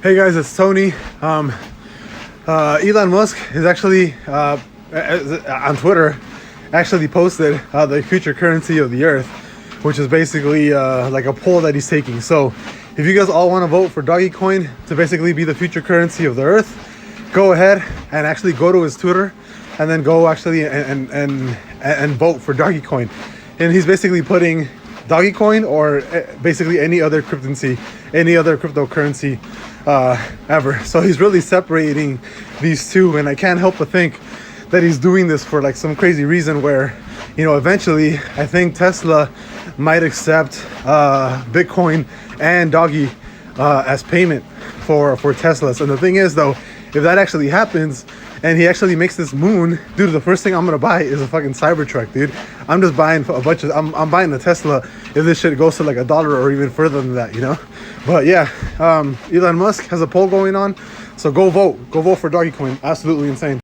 Hey guys, it's Tony. Elon Musk is actually on Twitter actually posted the future currency of the earth, which is basically like a poll that he's taking. So if you guys all want to vote for DogeCoin to basically be the future currency of the earth, go ahead and actually go to his Twitter and then go actually and vote for DogeCoin. And he's basically putting DogeCoin or basically any other cryptocurrency ever. So he's really separating these two, and I can't help but think that he's doing this for like some crazy reason where, you know, eventually I think Tesla might accept Bitcoin and Doge as payment for Teslas. And the thing is though, if that actually happens and he actually makes this moon, dude, the first thing I'm gonna buy is a fucking Cybertruck, dude. I'm just buying a bunch of, I'm buying the Tesla if this shit goes to like $1 or even further than that, you know? But yeah, Elon Musk has a poll going on, so go vote for DogeCoin. Absolutely insane.